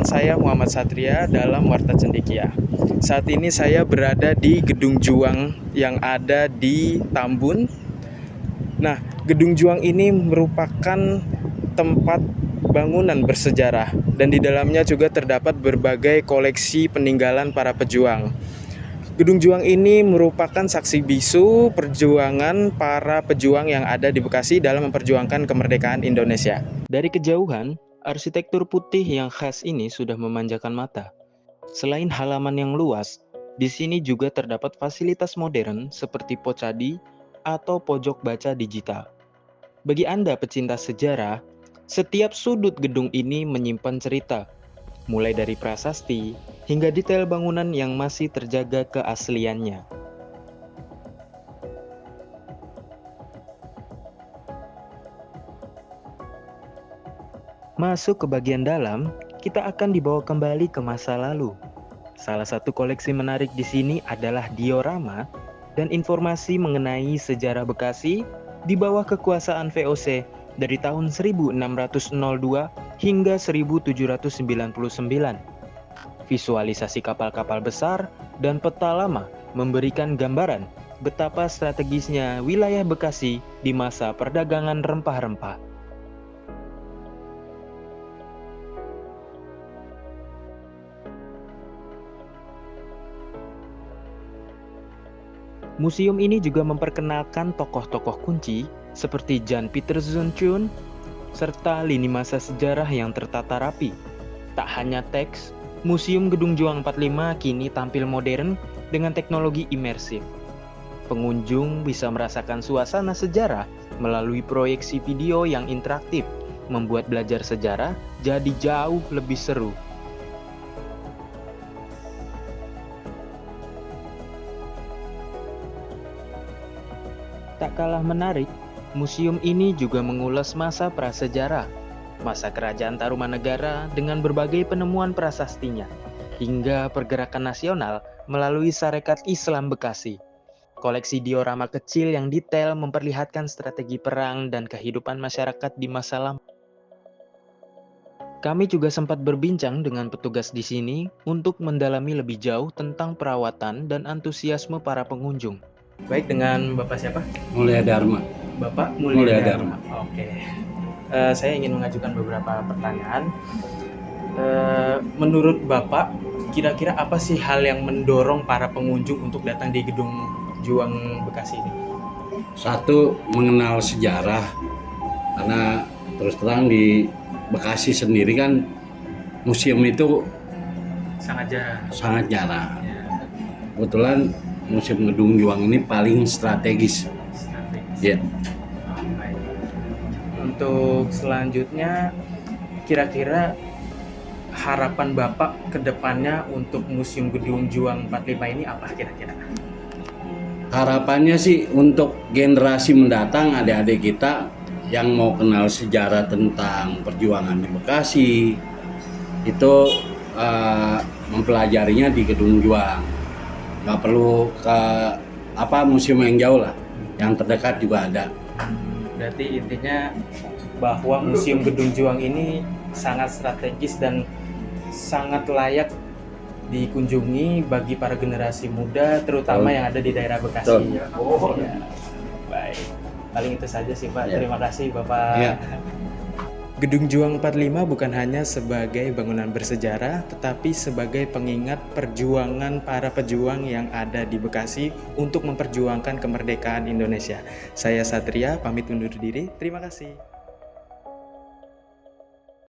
teman-teman, saya Muhammad Satria dalam Warta Cendekia. Saat ini saya berada di Gedung Juang yang ada di Tambun. Nah, Gedung Juang ini merupakan tempat bangunan bersejarah dan di dalamnya juga terdapat berbagai koleksi peninggalan para pejuang. Gedung Juang ini merupakan saksi bisu perjuangan para pejuang yang ada di Bekasi dalam memperjuangkan kemerdekaan Indonesia. Dari kejauhan, arsitektur putih yang khas ini sudah memanjakan mata. Selain halaman yang luas, di sini juga terdapat fasilitas modern seperti pocadi atau pojok baca digital. Bagi Anda pecinta sejarah, setiap sudut gedung ini menyimpan cerita, mulai dari prasasti hingga detail bangunan yang masih terjaga keasliannya. Masuk ke bagian dalam, kita akan dibawa kembali ke masa lalu. Salah satu koleksi menarik di sini adalah diorama dan informasi mengenai sejarah Bekasi di bawah kekuasaan VOC dari tahun 1602 hingga 1799. Visualisasi kapal-kapal besar dan peta lama memberikan gambaran betapa strategisnya wilayah Bekasi di masa perdagangan rempah-rempah. Museum ini juga memperkenalkan tokoh-tokoh kunci seperti Jan Pieter Zoetjen serta lini masa sejarah yang tertata rapi. Tak hanya teks, Museum Gedung Juang 45 kini tampil modern dengan teknologi imersif. Pengunjung bisa merasakan suasana sejarah melalui proyeksi video yang interaktif, membuat belajar sejarah jadi jauh lebih seru. Tak kalah menarik, museum ini juga mengulas masa prasejarah, masa kerajaan Tarumanegara dengan berbagai penemuan prasastinya, hingga pergerakan nasional melalui Sarekat Islam Bekasi. Koleksi diorama kecil yang detail memperlihatkan strategi perang dan kehidupan masyarakat di masa lampau. Kami juga sempat berbincang dengan petugas di sini untuk mendalami lebih jauh tentang perawatan dan antusiasme para pengunjung. Baik, dengan Bapak siapa? Mulia Dharma. Bapak Mulia Dharma. Oke. Saya ingin mengajukan beberapa pertanyaan. Menurut Bapak, kira-kira apa sih hal yang mendorong para pengunjung untuk datang di Gedung Juang Bekasi ini? Satu, mengenal sejarah, karena terus terang di Bekasi sendiri kan museum itu sangat jarang. Ya. Kebetulan Museum Gedung Juang ini paling strategis. Ya. Baik. Untuk selanjutnya, kira-kira harapan Bapak ke depannya untuk Museum Gedung Juang 45 ini apa kira-kira? Harapannya sih untuk generasi mendatang, adik-adik kita yang mau kenal sejarah tentang perjuangan di Bekasi itu mempelajarinya di Gedung Juang. Nggak perlu ke museum yang jauh lah, yang terdekat juga ada. Berarti intinya bahwa Museum Gedung Juang ini sangat strategis dan sangat layak dikunjungi bagi para generasi muda, terutama yang ada di daerah Bekasi. Ya. Baik, paling itu saja sih Pak. Terima kasih Bapak. Ya. Gedung Juang 45 bukan hanya sebagai bangunan bersejarah, tetapi sebagai pengingat perjuangan para pejuang yang ada di Bekasi untuk memperjuangkan kemerdekaan Indonesia. Saya Satria, pamit undur diri. Terima kasih.